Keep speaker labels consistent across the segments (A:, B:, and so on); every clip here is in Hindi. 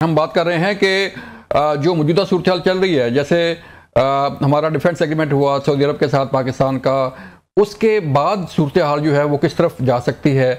A: हम बात कर रहे हैं कि जो मौजूदा सूरत हाल चल रही है, जैसे हमारा डिफेंस एग्रीमेंट हुआ सऊदी अरब के साथ पाकिस्तान का, उसके बाद सूरत हाल जो है वो किस तरफ जा सकती है।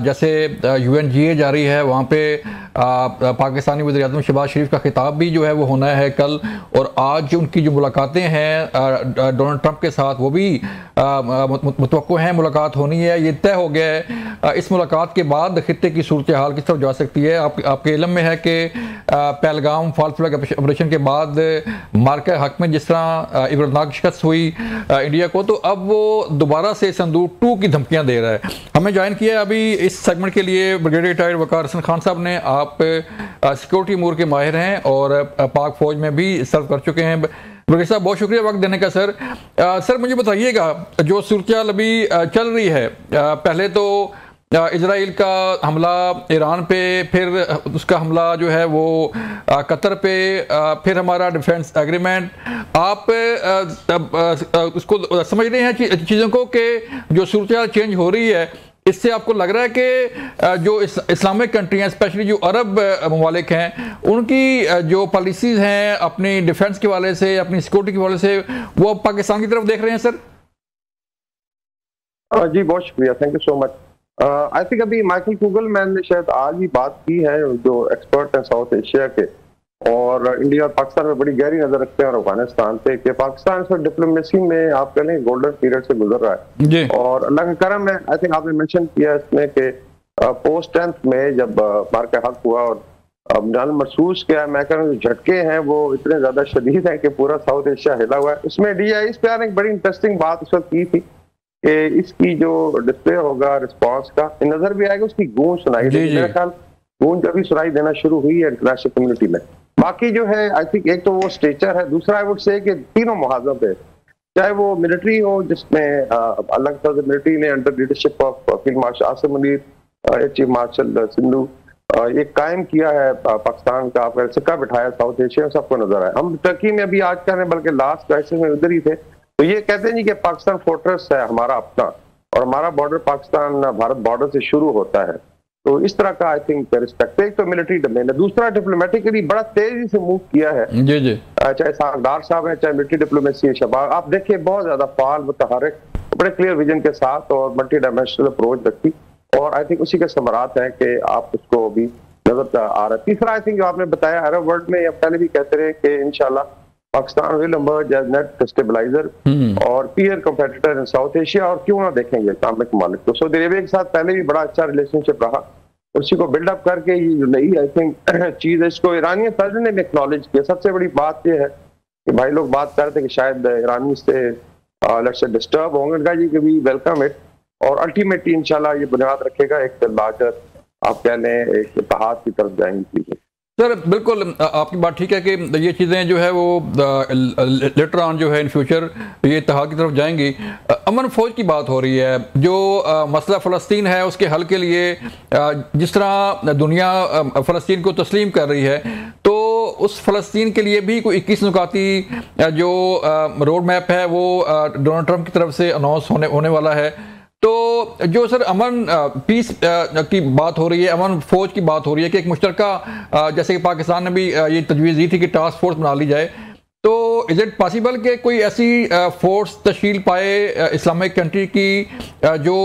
A: जैसे UNGA जा रही है, वहाँ पे पाकिस्तानी वज़ीर-ए-आज़म शहबाज शरीफ का खिताब भी जो है वो होना है कल, और आज उनकी जो मुलाकातें हैं डोनाल्ड ट्रंप के साथ वो भी मुतवक्को हैं मुलाकात होनी है, ये तय हो गया है। इस मुलाकात के बाद खित्ते की सूरत हाल किस तरफ जा सकती है। आपके इल्म में है कि पहलगाम फॉल्स फ्लैग ऑपरेशन के बाद मार्का हक में जिस तरह इबरतनाक शिकस्त हुई इंडिया को, तो अब वो दोबारा से संदूक 2 की धमकियां दे रहा है। हमें ज्वाइन किया अभी इस सेगमेंट के लिए ब्रिगेडियर रिटायर्ड वकार हसन खान साहब ने। आप सिक्योरिटी अमूर के माहिर हैं और पाक फौज में भी सर्व कर चुके हैं। ब्रिगेडियर साहब, बहुत शुक्रिया वक्त देने का। सर मुझे बताइएगा, जो सूरत हाल अभी चल रही है, पहले तो इजराइल का हमला ईरान पे, फिर उसका हमला जो है वो कतर पे, फिर हमारा डिफेंस एग्रीमेंट, आप उसको समझ रहे हैं चीज़ों को कि जो सूरत हाल चेंज हो रही है, इससे आपको लग रहा है कि जो इस्लामिक कंट्री हैं, स्पेशली जो अरब ममालिक हैं, उनकी जो पॉलिसीज़ हैं अपनी डिफेंस के वाले से, अपनी सिक्योरिटी के वाले से, वो पाकिस्तान की तरफ देख रहे हैं सर?
B: जी बहुत शुक्रिया, thank you so much. I think अभी माइकल कुगलमैन ने शायद आज ही बात की है, जो एक्सपर्ट हैं साउथ एशिया के, और इंडिया और पाकिस्तान में बड़ी गहरी नजर रखते हैं और अफगानिस्तान पे, कि पाकिस्तान से डिप्लोमेसी में आप कह लें गोल्डन पीरियड से गुजर रहा है। और अल्लाह का करम है, आई थिंक आपने मेंशन किया इसमें कि पोस्ट 10th में जब मार्का हक हुआ और जान महसूस किया, मैं कह रहा हूँ झटके हैं वो इतने ज्यादा शदीद हैं कि पूरा साउथ एशिया हिला हुआ है। उसमें DIS पे एक बड़ी इंटरेस्टिंग बात उस वक्त की थी कि इसकी जो डिस्प्ले होगा रिस्पॉन्स का, नजर भी आएगा उसकी गूंज सुनाई देगी। मेरा ख्याल गूंज अभी सुनाई देना शुरू हुई है इंटरनेशनल कम्युनिटी में। बाकी जो है आई थिंक एक तो वो स्टेचर है, दूसरा आई वुड से कि तीनों मुहाज़ों पे, चाहे वो मिलिट्री हो जिसमें अलग तरह से मिलिट्री ने under leadership of field marshal Asim Munir, chief marshal Sindhu, ये कायम किया है पाकिस्तान का, आपका सिक्का बिठाया साउथ एशिया में, सबको नजर आया। हम टर्की में अभी आज कर रहे हैं, बल्कि लास्ट क्राइसिस में उधर ही थे। तो ये कहते हैं जी कि पाकिस्तान फोर्ट्रेस है हमारा अपना, और हमारा बॉर्डर पाकिस्तान भारत बॉर्डर से शुरू होता है। तो इस तरह का आई थिंक रिस्पेक्ट, एक तो मिलिट्री डोमेन है, दूसरा डिप्लोमेटिकली बड़ा तेजी से मूव किया है। जी चाहे सागदार साहब है, चाहे मिलिट्री डिप्लोमेसी है, शबाब आप देखिए बहुत ज्यादा फाल, मुतहरिक, बड़े क्लियर विजन के साथ और मल्टी डायमेंशनल अप्रोच रखी, और आई थिंक उसी के समरात हैं कि आप उसको अभी नजर आ रहा है। तीसरा आई थिंक जो आपने बताया, अरब वर्ल्ड में पहले भी कहते रहे कि इंशाल्लाह Pakistan will emerge as net stabilizer और peer competitor in South Asia, और क्यों ना देखेंगे इस्लामिक ममालिक। तो सऊदी अरेबिया के साथ पहले भी बड़ा अच्छा रिलेशनशिप रहा, उसी को बिल्डअप करके ये जो नई आई थिंक चीज है, इसको ईरानी सदर ने भी एक्नॉलेज किया। सबसे बड़ी बात यह है कि भाई लोग बात कर रहे थे कि शायद ईरानी से लेट्स से डिस्टर्ब होंगे, उनका जी कि वी वेलकम इट, और अल्टीमेटली इंशाल्लाह ये बुनियाद रखेगा एक लार्जर, आप कह लें एक इत्तेहाद की तरफ जाएंगी चीजें।
A: सर बिल्कुल आपकी बात ठीक है कि ये चीज़ें जो है वो लेटर ऑन जो है इन फ्यूचर ये इत्तेहाद की तरफ जाएंगी। अमन फौज की बात हो रही है, जो मसला फ़लस्तीन है उसके हल के लिए जिस तरह दुनिया फ़लस्तीन को तस्लीम कर रही है, तो उस फ़लस्तीन के लिए भी कोई 21 नुकाती जो रोड मैप है वो डोनाल्ड ट्रंप की तरफ से अनाउंस होने वाला है। तो जो सर अमन पीस की बात हो रही है, अमन फौज की बात हो रही है कि एक मुश्तरका, जैसे कि पाकिस्तान ने भी ये तजवीज़ दी थी कि टास्क फोर्स बना ली जाए, तो इज़ इट पॉसिबल कि कोई ऐसी फोर्स तश्कील पाए इस्लामिक कंट्री की जो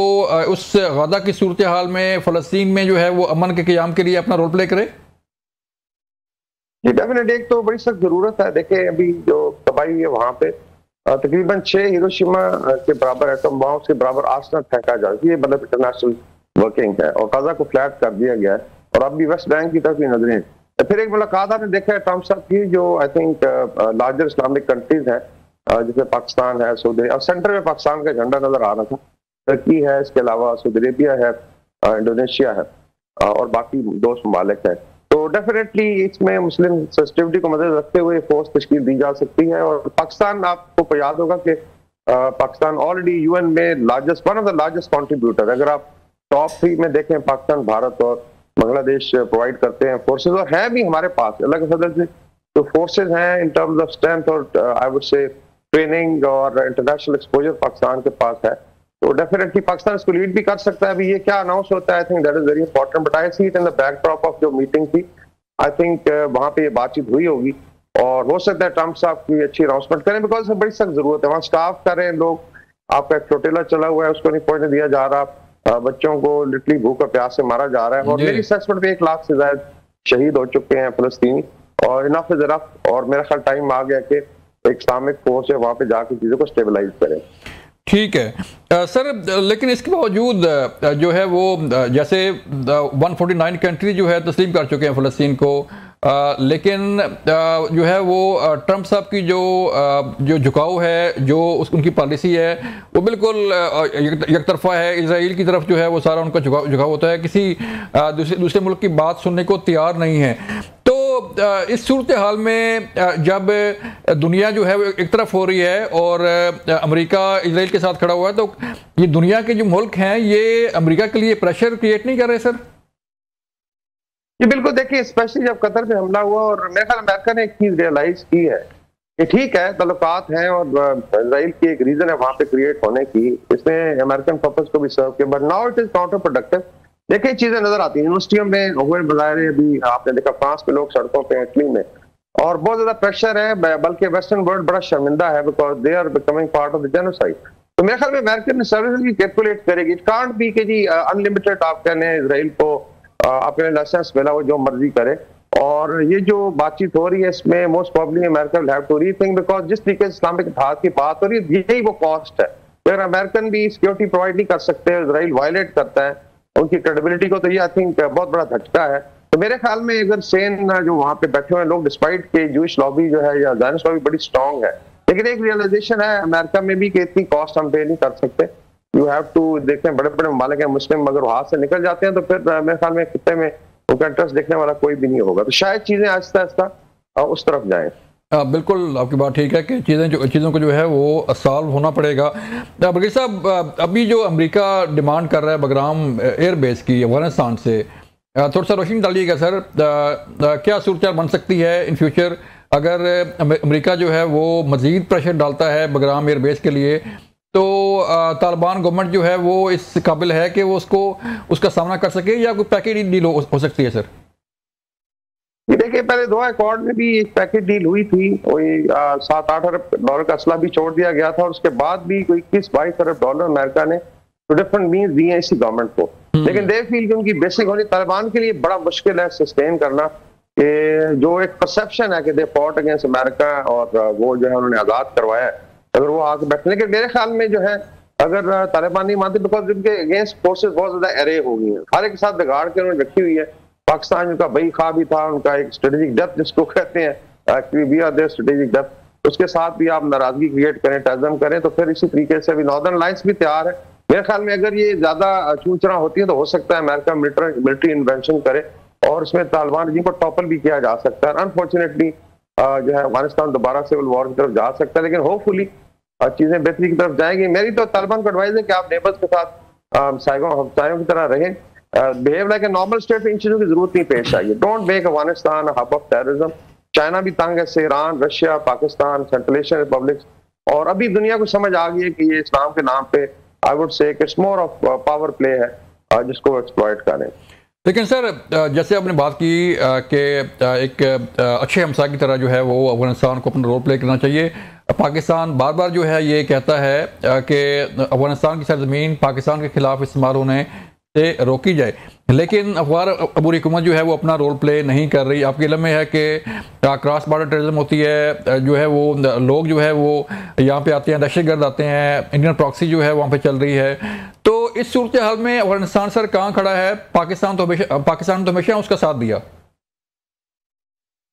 A: उस गज़ा की सूरत हाल में फ़लस्तीन में जो है वो अमन के क़याम के लिए अपना रोल प्ले करे?
B: जी डेफिनेटली, एक तो बड़ी सख्त जरूरत है। देखें अभी जो तबाही है वहाँ पे तकरीबन 6 हिरोशिमा के बराबर एटम बॉम्ब के बराबर आर्सेनल फेंका जा रहा है, ये मतलब इंटरनेशनल वर्किंग है, और गजा को फ्लैट कर दिया गया है, और अब भी वेस्ट बैंक की तरफ भी नजरें। फिर एक मुलाकात आपने देखा है ट्रंप साहब की, जो I think larger Islamic countries है, जिसमें पाकिस्तान है, सऊदी, और सेंटर में पाकिस्तान का झंडा नजर आ रहा था, टर्की है, इसके अलावा सऊदी अरेबिया है, इंडोनेशिया है, और बाकी दोस्त ममालिक है। तो डेफिनेटली इसमें मुस्लिम सेंसिटिविटी को मद्देनजर रखते हुए फोर्स तश्कील दी जा सकती है। और पाकिस्तान, आपको याद होगा कि पाकिस्तान ऑलरेडी UN में one of the largest contributor, अगर आप टॉप 3 में देखें, पाकिस्तान, भारत और बांग्लादेश प्रोवाइड करते हैं फोर्सेज, और है भी हमारे पास अलग सदर से जो फोर्सेज हैं इन टर्म्स ऑफ स्ट्रेंथ और आई वुड से ट्रेनिंग और इंटरनेशनल एक्सपोजर पाकिस्तान के पास है। तो डेफिनेटली पाकिस्तान इसको लीड भी कर सकता है। अभी ये क्या अनाउंस होता है, I think that is very important, but I see it in the backdrop of जो मीटिंग थी आई थिंक वहां पे ये बातचीत हुई होगी और हो सकता है ट्रंप साहब की अच्छी अनाउंसमेंट करें, बिकॉज बड़ी सख्त जरूरत है। वहाँ स्टाफ कर रहे हैं लोग, आपका एक फ्लोटिला चला हुआ है, उसको नहीं पहुंचने दिया जा रहा, बच्चों को लिटरली भूख और प्यास से मारा जा रहा है। और मेरी असेसमेंट में 1 लाख से ज्यादा शहीद हो चुके हैं फलस्तीनी, और इनफ इज इनफ। और मेरा ख्याल टाइम आ गया कि एक इस्लामिक फोर्स है वहां पे जाके चीजों को स्टेबलाइज करें।
A: ठीक है सर, लेकिन इसके बावजूद जो है वो जैसे 149 कंट्री जो है तस्लीम कर चुके हैं फ़लस्तीन को, लेकिन जो है वो ट्रंप साहब की जो झुकाव है, जो उनकी पॉलिसी है, वो बिल्कुल एक तरफा है। इजराइल की तरफ जो है वो सारा उनका झुकाव होता है, किसी दूसरे मुल्क की बात सुनने को तैयार नहीं है। तो इस सूरत हाल में जब दुनिया जो है वो एक तरफ हो रही है और अमेरिका इजराइल के साथ खड़ा हुआ है, तो ये दुनिया के जो मुल्क हैं ये अमेरिका के लिए प्रेशर क्रिएट नहीं कर रहे सर?
B: ये बिल्कुल देखिए, स्पेशली जब कतर पे हमला हुआ और मेरे ख्याल अमेरिका ने एक चीज रियलाइज की है कि ठीक है तल्लुकात हैं और इजराइल की एक रीजन है वहां पे क्रिएट होने की, इसने अमेरिकन पर्पस को भी सर्व किया, but now it is counter productive. देखिए चीजें नजर आती हैं यूनिवर्सिटियों में हुए मुजाहरे, अभी आपने देखा फ्रांस के लोग सड़कों पे, इटली में, और बहुत ज्यादा प्रेशर है, बल्कि वेस्टर्न वर्ल्ड बड़ा शर्मिंदा है because they are becoming part of the genocide. तो मेरे ख्याल में अमेरिकन सर्विस भी कैलकुलेट करेगी। इट कांट बी कि जी अनलिमिटेड आप कहने इजराइल को अपने लाइसेंस मिला वो जो मर्जी करे। और ये जो बातचीत हो रही है इसमें most probably America will have to rethink, because जिस तरीके से इस्लामिक इत्तेहाद की बात हो रही है यही वो कॉस्ट है। अगर अमेरिकन भी सिक्योरिटी प्रोवाइड नहीं कर सकते, इजराइल वायलेट करता है उनकी क्रेडिबिलिटी को, तो ये आई थिंक बहुत बड़ा झटका है। तो मेरे ख्याल में अगर सेन जो वहां पे बैठे हुए लोग, डिस्पाइट के जूइश लॉबी जो है या ज़ायनिस्ट लॉबी बड़ी स्ट्रांग है, लेकिन एक रियलाइजेशन है अमेरिका में भी कि इतनी कॉस्ट हम पे नहीं कर सकते। यू हैव टू देखते हैं बड़े बड़े ममालिक हैं मुस्लिम, अगर वो हाथ से निकल जाते हैं तो फिर मेरे ख्याल में खित्ते में उनका इंटरेस्ट देखने वाला कोई भी नहीं होगा। तो शायद चीजें आहिस्ता आहिस्ता उस तरफ जाएं।
A: बिल्कुल आपकी बात ठीक है कि चीज़ों को जो है वो सॉल्व होना पड़ेगा। बगीर साहब, अभी जो अमेरिका डिमांड कर रहा है बगराम एयरबेस की अफगानिस्तान से, थोड़ा सा रोशनी डालिएगा सर, क्या सूरत बन सकती है इन फ्यूचर अगर अमेरिका जो है वो मज़ीद प्रेशर डालता है बगराम एयरबेस के लिए, तो तालिबान गवर्नमेंट जो है वो इस काबिल है कि वो उसका सामना कर सके, या कोई पैकेज डील हो सकती है सर?
B: देखिए पहले दोहा अकॉर्ड में भी एक पैकेज डील हुई थी, वही 7-8 अरब डॉलर का असला भी छोड़ दिया गया था, और उसके बाद भी कोई 21-22 अरब डॉलर अमेरिका ने तो डिफरेंट मीन्स दिए हैं इसी गवर्नमेंट को। लेकिन दे फील कि उनकी बेसिक होनी तालिबान के लिए बड़ा मुश्किल है सस्टेन करना, कि जो एक परसेप्शन है कि दे फॉट अगेंस्ट अमेरिका और वो जो है उन्होंने आजाद करवाया है, अगर वो आके बैठने, लेकिन मेरे ख्याल में जो है अगर तालिबान नहीं मानते, बिकॉज उनके अगेंस्ट फोर्सेज बहुत ज्यादा एरे हो गई हैं, हर एक के साथ बिगाड़ के उन्होंने रखी हुई है। पाकिस्तान उनका बई खा भी था, उनका एक स्ट्रेटेजिक डेप्थ जिसको कहते हैं, we are their strategic depth, उसके साथ भी आप नाराजगी क्रिएट करें, टेररिज्म करें, तो फिर इसी तरीके से अभी नॉर्दर्न लाइन्स भी तैयार है। मेरे ख्याल में अगर ये ज्यादा चूचना होती है तो हो सकता है अमेरिका मिलिट्री इन्वेंशन करे और उसमें तालिबान रजीम को टॉपल भी किया जा सकता है। अनफॉर्चुनेटली जो है अफगानिस्तान दोबारा सिविल वॉर की तरफ जा सकता है, लेकिन होपफुली चीजें बेहतरी की तरफ जाएंगी। मेरी तो तालिबान को एडवाइस है कि आप नेबर्स के साथ हमसायों की तरह रहें, behave like a normal state. इन चीजों की जरूरत नहीं पेश आई है। Don't make Afghanistan hub of terrorism. China भी तंग है से, Iran, Russia, Pakistan, central Asian republic, और अभी दुनिया को समझ आ गई है कि ये इस्लाम के नाम पे I would say it's more of power play है जिसको एक्सप्लॉइट करें।
A: लेकिन सर जैसे आपने बात की कि एक अच्छे हमसाये की तरह जो है वो अफगानिस्तान को अपना रोल प्ले करना चाहिए। पाकिस्तान बार बार जो है ये कहता है कि अफगानिस्तान की सरजमीन पाकिस्तान के खिलाफ इस्तेमाल होने से रोकी जाए, लेकिन अफगान अबूरी हुकूमत जो है वो अपना रोल प्ले नहीं कर रही। आपके इल्म में है कि क्रॉस बॉर्डर टेररिज्म होती है, जो है वो लोग जो है वो यहाँ पे आते हैं, दहशतगर्द आते हैं, इंडियन प्रॉक्सी जो है वहाँ पे चल रही है। तो इस सूरत हाल में अफगानिस्तान सर कहाँ खड़ा है? पाकिस्तान तो हमेशा उसका साथ दिया।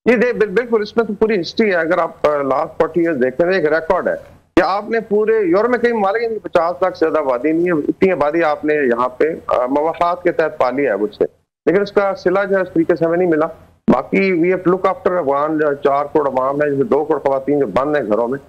B: ये बिल्कुल, इसमें तो पूरी हिस्ट्री है। अगर आप लास्ट 40 ईयर्स देखते हैं, एक रिकॉर्ड है कि आपने पूरे यूरोप में कई ममालिक की 50 लाख से ज्यादा आबादी नहीं है, इतनी आबादी आपने यहाँ पे मवाक़ात के तहत पाली है मुझसे, लेकिन उसका सिला जो है उस तरीके से हमें नहीं मिला। बाकी we have to look after Afghan, 4 crore अवाम है जिसमें 2 करोड़ खवातीन जो बंद है घरों में।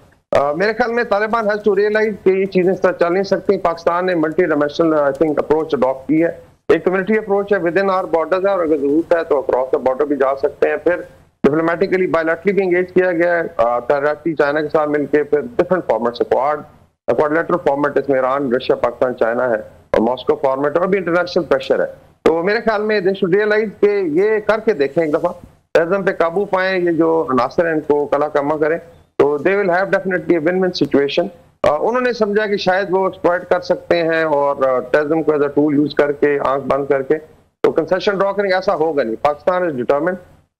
B: मेरे ख्याल में तालिबान हैज टू रियलाइज कि ये चीजें इस तरह चल नहीं सकती। पाकिस्तान ने multi dimensional I think approach adopt की है। एक तो मिलिट्री अप्रोच है, विद इन आवर बॉर्डर्स है, और अगर जरूरत है तो अक्रॉस द बॉर्डर भी जा सकते हैं। फिर डिप्लोमेटिकली बायलैटरली भी एंगेज किया गया है चाइना के साथ मिलकर, फिर डिफरेंट फॉर्मेट से क्वाड्रिलेटरल फॉर्मेट, इसमें ईरान, रशिया, पाकिस्तान, चाइना है, और मॉस्को फॉर्मेट, और भी इंटरनेशनल प्रेशर है। तो मेरे ख्याल में दे शुड रियलाइज के ये करके देखें एक दफा टेररिज्म पे काबू पाए, ये जो अनासर हैं इनको कला कमा करें, तो they will have definitely win win situation. उन्होंने समझा कि शायद वो एक्सप्लॉइट कर सकते हैं और टेररिज्म को एज अ टूल यूज करके, आंख बंद करके, तो कंसेशन ड्रॉ करेंगे, ऐसा होगा नहीं। Pakistan is determined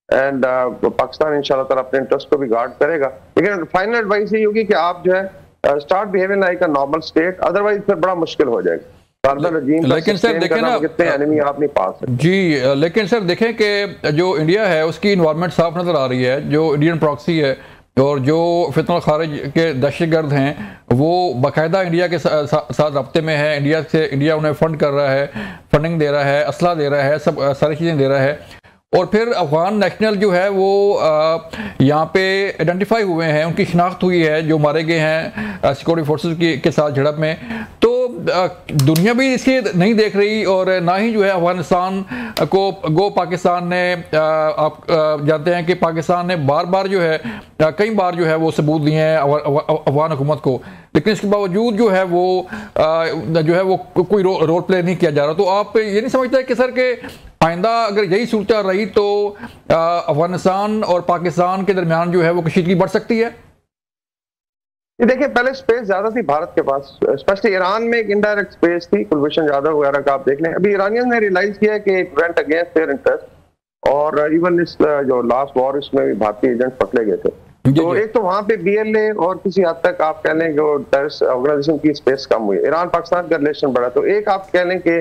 B: and Pakistan इंशाल्लाह ताला अपने इंटरेस्ट को भी गार्ड करेगा। लेकिन फाइनल एडवाइस ये होगी कि आप जो है start behaving like a normal state, otherwise फिर बड़ा मुश्किल हो जाएगा।
A: लेकिन सर देखें ना,
B: कितने एनिमी आप नहीं पा सकते
A: जी, लेकिन सर देखें कि जो इंडिया है उसकी इन्वायरमेंट साफ नजर आ रही है। जो इंडियन प्रॉक्सी है और जो फितना खारिज के दहशतगर्द हैं वो बाकायदा इंडिया के साथ रब्ते में है। इंडिया उन्हें फंड कर रहा है, फंडिंग दे रहा है, असला दे रहा है, सब सारी चीज़ें दे रहा है। और फिर अफगान नेशनल जो है वो यहाँ पे आइडेंटिफाई हुए हैं, उनकी शिनाख्त हुई है जो मारे गए हैं सिक्योरिटी फोर्सेस के साथ झड़प में। तो दुनिया भी इसे नहीं देख रही और ना ही जो है अफगानिस्तान को पाकिस्तान ने, आप जानते हैं कि पाकिस्तान ने बार बार जो है कई बार जो है वो सबूत दिए हैं अफगान हुकूमत को, लेकिन इसके बावजूद जो है वो कोई रोल प्ले नहीं किया जा रहा। तो आप ये नहीं समझते कि सर के आइंदा अगर यही सूरत रही तो अफगानिस्तान और पाकिस्तान के दरमियान जो है वो कशीदगी बढ़ सकती है?
B: देखिए, पहले स्पेस ज्यादा थी भारत के पास, स्पेशली ईरान में एक इनडायरेक्ट स्पेस थी, कुलभूषण जाधव वगैरह का आप देख लें। अभी ईरानियंस ने रियलाइज किया कि it went against their interest, और इवन इस जो लास्ट वॉर इसमें भी भारतीय एजेंट पकड़े गए थे। तो एक तो वहां पे बीएलए और किसी हद तक आप कह लें जो टेररिस्ट ऑर्गेनाइजेशन की स्पेस कम हुई। ईरान पाकिस्तान का रिलेशन बढ़ा, तो एक आप कह लें कि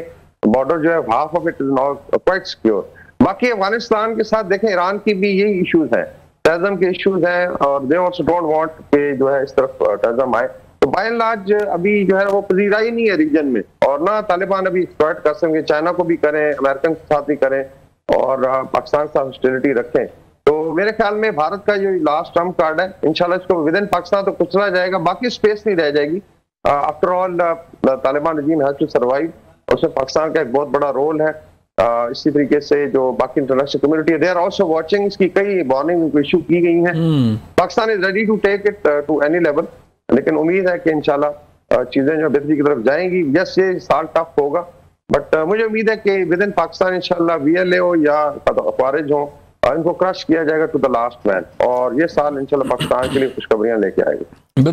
B: बॉर्डर जो है half of it is not quite secure. बाकी अफगानिस्तान के साथ देखें, ईरान की भी यही इश्यूज हैं, टेररिज्म के इश्यूज हैं, और दे आल्सो डोंट वांट कि जो है इस तरफ टेररिज्म आए। तो बाय एंड लार्ज अभी जो है वो पजीरा ही नहीं है रीजन में, और ना तालिबान अभी एक्सप्लॉइट कर सकेंगे, चाइना को भी करें, अमेरिकन के साथ भी करें, और पाकिस्तान के साथ हॉस्टिलिटी रखें। तो मेरे ख्याल में भारत का जो लास्ट ट्रम्प कार्ड है, इंशाल्लाह इसको विद इन पाकिस्तान तो कुचला जाएगा, बाकी स्पेस नहीं रह जाएगी। After all Taliban regime has to survive, उसमें पाकिस्तान का एक बहुत बड़ा रोल है। इसी तरीके से जो बाकी international community they are also watching, इसकी कई वार्निंग इशू की गई हैं। Pakistan is ready to take it to any level, लेकिन उम्मीद है कि इंशाल्लाह चीजें जो बेहतरी की तरफ जाएंगी। यस, ये साल टफ होगा, बट मुझे उम्मीद है कि विद इन पाकिस्तान इंशाल्लाह बीएलए हो या खारिज हो, इनको क्रश किया जाएगा टू द लास्ट मैन, और ये साल इंशाल्लाह पाकिस्तान के लिए खुशखबरियां लेके आएगा।